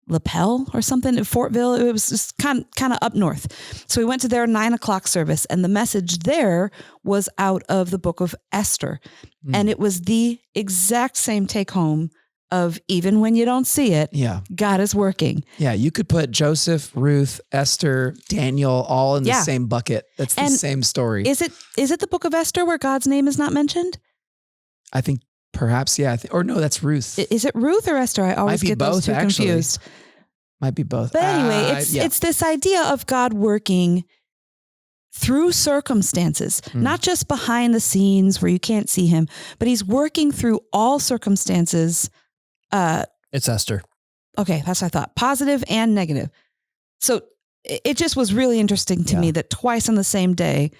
Lapel or something in Fortville. It was just kind of up north. So we went to their 9:00 service, and the message there was out of the book of Esther. And it was the exact same take home of, even when you don't see it, God is working. Yeah, you could put Joesph, Ruth, Esther, Daniel all in the same bucket. That's the same story. Is it the book of Esther where God's name is not mentioned? I think perhaps, or no, that's Ruth. Is it Ruth or Esther? I always get those two confused. Might be both. But anyway, it's this idea of God working through circumstances, not just behind the scenes where you can't see him, but he's working through all circumstances. It's Esther. Okay, that's what I thought. Positive and negative. So it just was really interesting to me that twice on the same day,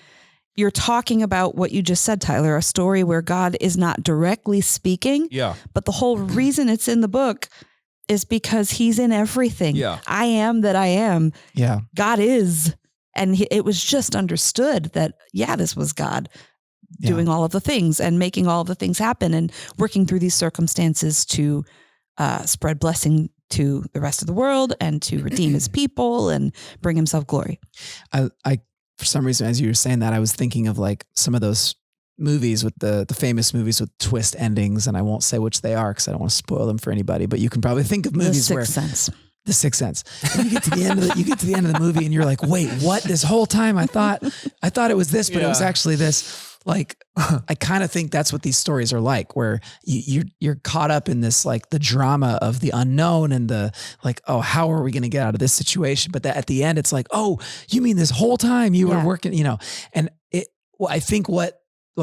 you're talking about what you just said, Tyler, a story where God is not directly speaking. Yeah. But the whole reason it's in the book is because he's in everything. Yeah. I am that I am. Yeah. God is. And it was just understood that, this was God doing all of the things and making all of the things happen and working through these circumstances to spread blessing to the rest of the world and to redeem his people and bring himself glory. I for some reason, as you were saying that, I was thinking of like some of those movies with the famous movies with twist endings, and I won't say which they are because I don't want to spoil them for anybody, but you can probably think of movies where The Sixth Sense. And you get to the end of the movie and you're like, wait, what? This whole time I thought it was this, but it was actually this. Like, I kind of think that's what these stories are like, where you're caught up in this, like the drama of the unknown and the like, oh, how are we going to get out of this situation? But that at the end, it's like, oh, you mean this whole time you were working, and I think what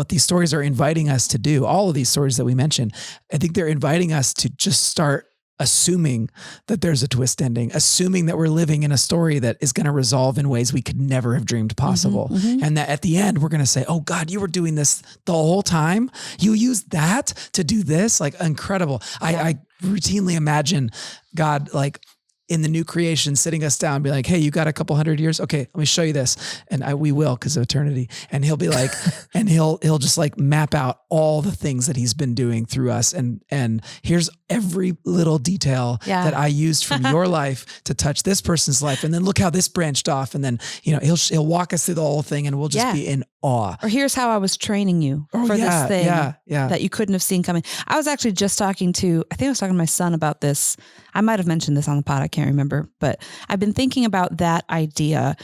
these stories are inviting us to do, all of these stories that we mentioned, I think they're inviting us to just start assuming that there's a twist ending, assuming that we're living in a story that is going to resolve in ways we could never have dreamed possible. And that at the end, we're going to say, oh God, you were doing this the whole time. You used that to do this. Like, incredible. I routinely imagine God, like, in the new creation, sitting us down, be like, hey, you got a couple 100 years? Okay, let me show you this. And we will, because of eternity. And he'll be like, and he'll just like map out all the things that he's been doing through us. And here's every little detail that I used from your life to touch this person's life. And then look how this branched off. And then, he'll walk us through the whole thing and we'll just be in awe. Or here's how I was training you for this thing that you couldn't have seen coming. I was actually just talking to my son about this. I might have mentioned this on the pod. I can't remember, but I've been thinking about that idea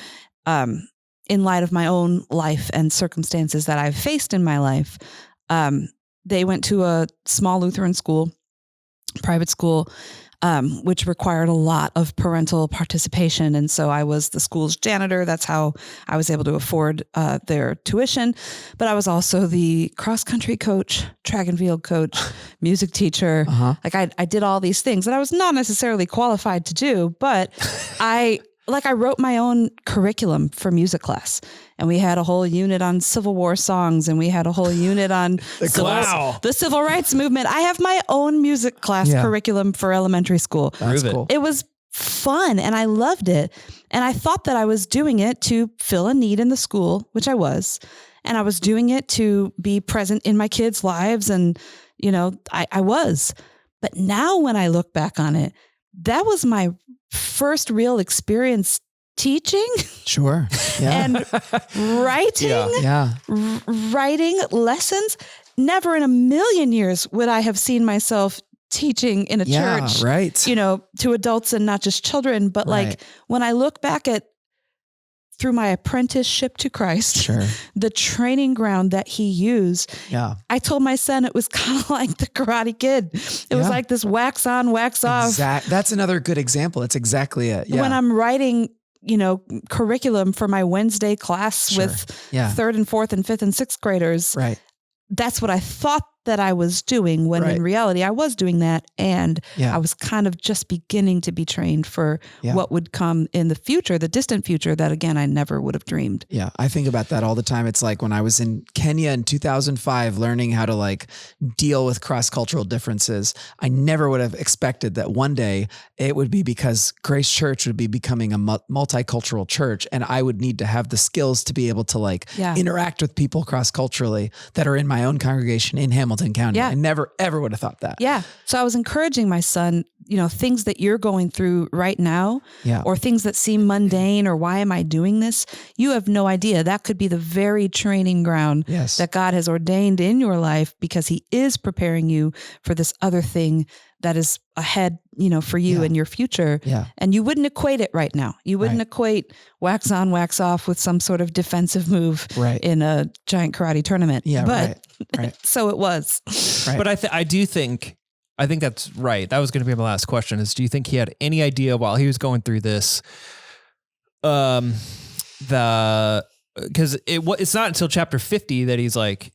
in light of my own life and circumstances that I've faced in my life. They went to a small Lutheran school, private school, which required a lot of parental participation. And so I was the school's janitor. That's how I was able to afford their tuition. But I was also the cross-country coach, track and field coach, music teacher. Like I did all these things that I was not necessarily qualified to do, but I wrote my own curriculum for music class, and we had a whole unit on Civil War songs, and we had a whole unit on the Civil Rights Movement. I have my own music class curriculum for elementary school. That's cool. It was fun and I loved it. And I thought that I was doing it to fill a need in the school, which I was. And I was doing it to be present in my kids' lives. And, I was. But now when I look back on it, that was my first real experience teaching. Sure. Yeah. And writing lessons. Never in a million years would I have seen myself teaching in a church, right. To adults and not just children. But like when I look back at through my apprenticeship to Christ, the training ground that he used, I told my son it was kind of like the Karate Kid. It was like this wax on, wax off. That's another good example. That's exactly it. Yeah. When I'm writing, curriculum for my Wednesday class with 3rd and 4th and 5th and 6th graders, that's what I thought that I was doing when in reality I was doing that. And I was kind of just beginning to be trained for what would come in the future, the distant future that again, I never would have dreamed. Yeah. I think about that all the time. It's like when I was in Kenya in 2005, learning how to like deal with cross-cultural differences, I never would have expected that one day it would be because Grace Church would be becoming a multicultural church. And I would need to have the skills to be able to like interact with people cross-culturally that are in my own congregation in Hamilton County. I never, ever would have thought that. Yeah. So I was encouraging my son, things that you're going through right now or things that seem mundane or why am I doing this? You have no idea. That could be the very training ground that God has ordained in your life because he is preparing you for this other thing that is ahead, for you and your future. Yeah. And you wouldn't equate it right now. You wouldn't equate wax on, wax off with some sort of defensive move in a giant karate tournament. Yeah. But so it was. Right. But I think that's right. That was going to be my last question is, do you think he had any idea while he was going through this, because it's not until chapter 50 that he's like,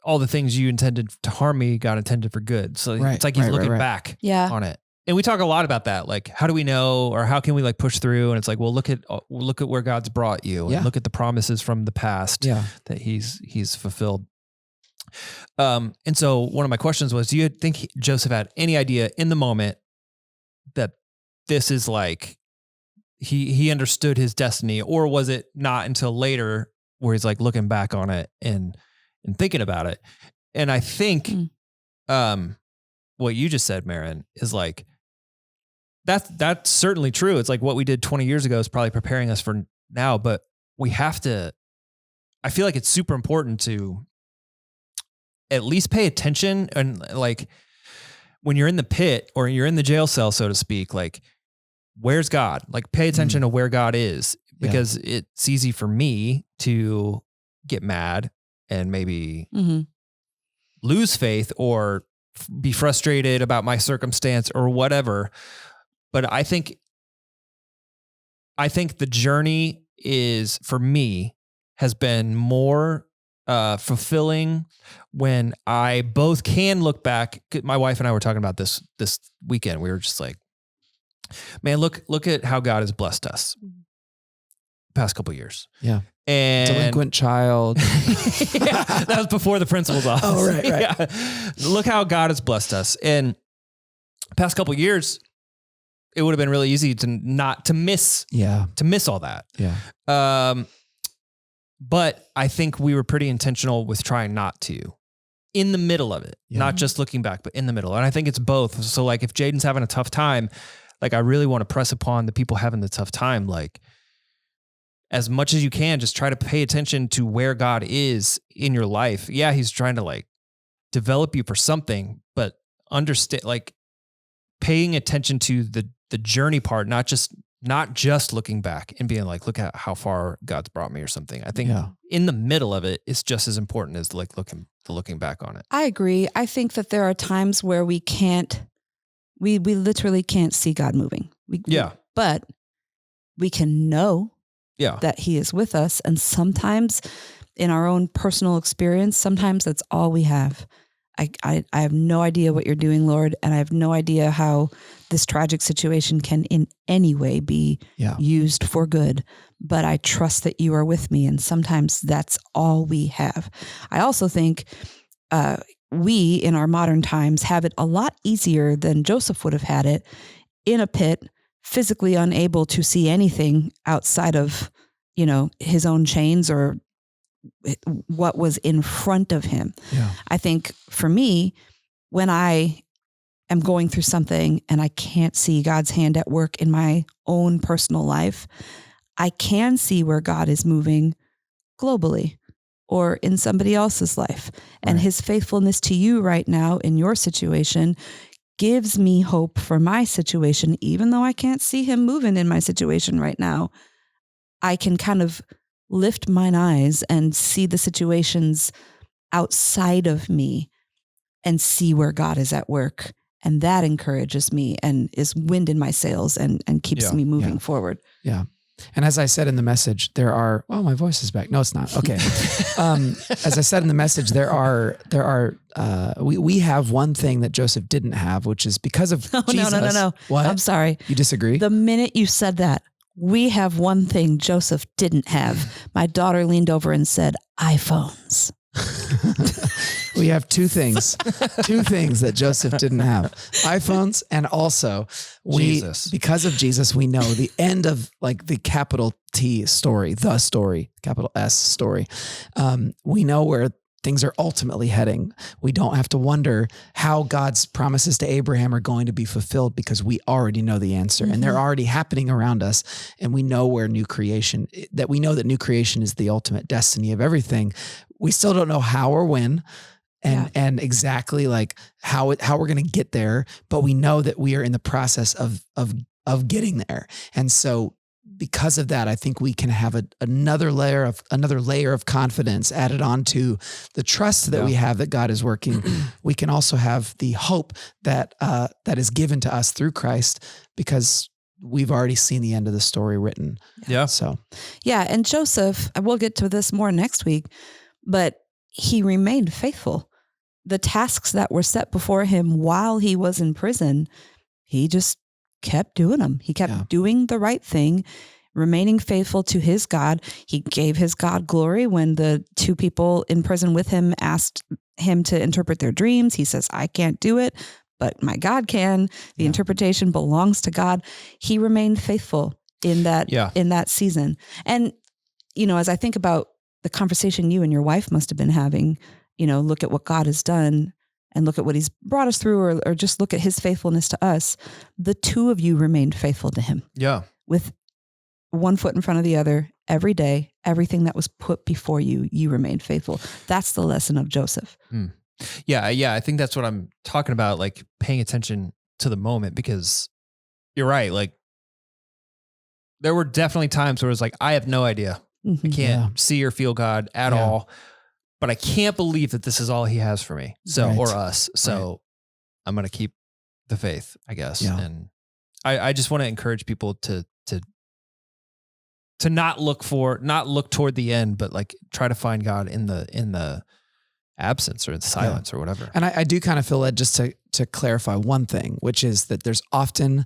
all the things you intended to harm me, God intended for good. So it's like he's looking back on it. And we talk a lot about that. Like, how do we know, or how can we like push through? And it's like, well, look at where God's brought you and look at the promises from the past that he's fulfilled. And so one of my questions was, do you think Joesph had any idea in the moment that this is like, he understood his destiny, or was it not until later where he's like looking back on it and thinking about it? And I think, what you just said, Maren, is like, that's certainly true. It's like what we did 20 years ago is probably preparing us for now, but we have to, I feel like it's super important to at least pay attention. And like when you're in the pit or you're in the jail cell, so to speak, like where's God? Like pay attention to where God is, because it's easy for me to get mad and maybe lose faith or be frustrated about my circumstance or whatever. But I think the journey is, for me, has been more fulfilling when I both can look back. My wife and I were talking about this weekend. We were just like, man, look at how God has blessed us past couple of years. Yeah. And delinquent child. That was before the principal's office. Oh, right. Yeah. Look how God has blessed us. And past couple of years, it would have been really easy to miss all that. Yeah. But I think we were pretty intentional with trying not to, in the middle of it, not just looking back, but in the middle. And I think it's both. So like if Jaden's having a tough time, like I really want to press upon the people having the tough time, like as much as you can, just try to pay attention to where God is in your life. Yeah, he's trying to like develop you for something, but understand, like paying attention to the journey part, not just looking back and being like, look at how far God's brought me or something. I think in the middle of it, it's just as important as like looking back on it. I agree. I think that there are times where we literally can't see God moving. But we can know that he is with us. And sometimes in our own personal experience, sometimes that's all we have. I have no idea what you're doing, Lord. And I have no idea how this tragic situation can in any way be used for good. But I trust that you are with me. And sometimes that's all we have. I also think we in our modern times have it a lot easier than Joesph would have had it, in a pit physically unable to see anything outside of, his own chains or what was in front of him. Yeah. I think for me, when I am going through something and I can't see God's hand at work in my own personal life, I can see where God is moving globally or in somebody else's life. And his faithfulness to you right now in your situation gives me hope for my situation. Even though I can't see him moving in my situation right now, I can kind of lift mine eyes and see the situations outside of me and see where God is at work. And that encourages me and is wind in my sails and keeps me moving forward. Yeah. And as I said in the message, my voice is back. No, it's not. Okay. As I said in the message, we have one thing that Joesph didn't have, which is because of Jesus. No. What? I'm sorry. You disagree? The minute you said that, we have one thing Joesph didn't have. My daughter leaned over and said, iPhones. We have two things that Joesph didn't have: iPhones, and also because of Jesus, we know the end of like the capital T story, the story, capital S story. We know where things are ultimately heading. We don't have to wonder how God's promises to Abraham are going to be fulfilled because we already know the answer and they're already happening around us. And we know where new creation is the ultimate destiny of everything. We still don't know how or when and exactly like how we're going to get there, but we know that we are in the process of getting there. And so because of that, I think we can have another layer of confidence added on to the trust that we have that God is working. We can also have the hope that is given to us through Christ because we've already seen the end of the story written. Yeah. So, and Joesph, we'll get to this more next week, but he remained faithful. The tasks that were set before him while he was in prison, he just kept doing them. He kept doing the right thing, remaining faithful to his God. He gave his God glory when the two people in prison with him asked him to interpret their dreams. He says, I can't do it, but my God can. The interpretation belongs to God. He remained faithful in that season. And, as I think about the conversation you and your wife must have been having, look at what God has done and look at what he's brought us through, or just look at his faithfulness to us. The two of you remained faithful to him. Yeah. With one foot in front of the other every day, everything that was put before you, you remained faithful. That's the lesson of Joesph. Mm. Yeah. I think that's what I'm talking about, like paying attention to the moment, because you're right. Like there were definitely times where it was like, I have no idea. I can't see or feel God at all. But I can't believe that this is all he has for me. So, or us. So I'm going to keep the faith, I guess. Yeah. And I just want to encourage people to not look toward the end, but like try to find God in the absence or the silence or whatever. And I do kind of feel led just to clarify one thing, which is that there's often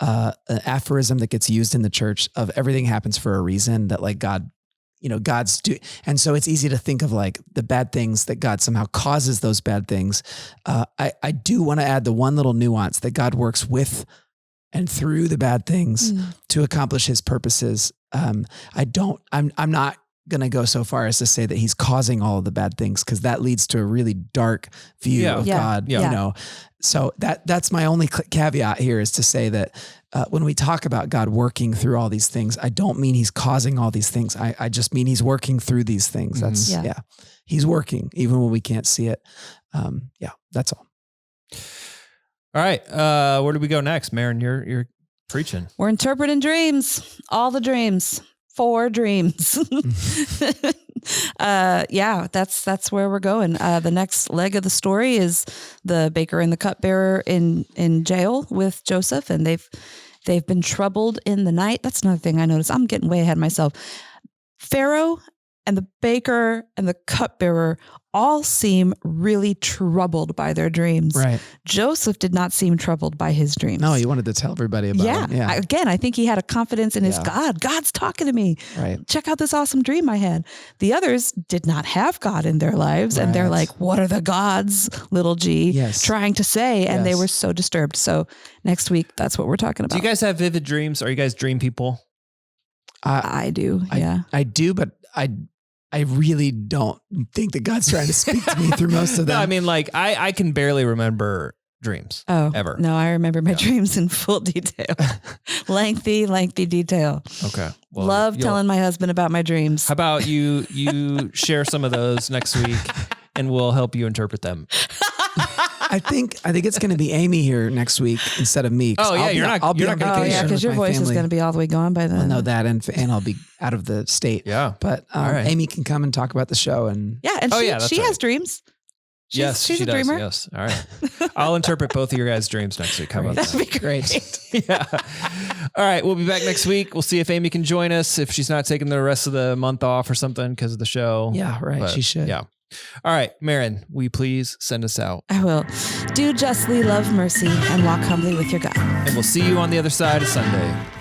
an aphorism that gets used in the church of everything happens for a reason, that like God's and so it's easy to think of like the bad things that God somehow causes those bad things. I do want to add the one little nuance that God works with and through the bad things to accomplish his purposes. I'm not going to go so far as to say that he's causing all of the bad things, because that leads to a really dark view of God, So that's my only caveat here, is to say that when we talk about God working through all these things, I don't mean he's causing all these things. I just mean he's working through these things. That's he's working even when we can't see it. That's all. All right. Where do we go next? Maren, you're preaching. We're interpreting dreams, all the dreams. 4 dreams. That's where we're going. The next leg of the story is the baker and the cupbearer in jail with Joesph, and they've been troubled in the night. That's another thing I noticed. I'm getting way ahead of myself. Pharaoh and the baker and the cupbearer all seem really troubled by their dreams. Right. Joesph did not seem troubled by his dreams. No, he wanted to tell everybody about it. Yeah. Again, I think he had a confidence in his God. God's talking to me. Right. Check out this awesome dream I had. The others did not have God in their lives. And they're like, what are the gods, little g, trying to say? And they were so disturbed. So next week, that's what we're talking about. Do you guys have vivid dreams? Are you guys dream people? I do. Yeah. I do, but I really don't think that God's trying to speak to me through most of them. No, I mean, like, I can barely remember dreams. Ever. No, I remember my dreams in full detail. lengthy detail. Okay. Well, Love telling my husband about my dreams. How about you share some of those next week and we'll help you interpret them. I think it's going to be Amy here next week instead of me. Oh yeah, I'll be on Oh yeah, because your voice is going to be all the way gone by then. I know that, and I'll be out of the state. Yeah, but Amy can come and talk about the show, and and she has dreams. She's a does, dreamer. Yes. All right. I'll interpret both of your guys' dreams next week. How about that? That'd be great. Yeah. All right. We'll be back next week. We'll see if Amy can join us, if she's not taking the rest of the month off or something because of the show. Yeah, right. But, she should. Yeah. All right, Marin, will you please send us out? I will. Do justly, love mercy, and walk humbly with your God. And we'll see you on the other side of Sunday.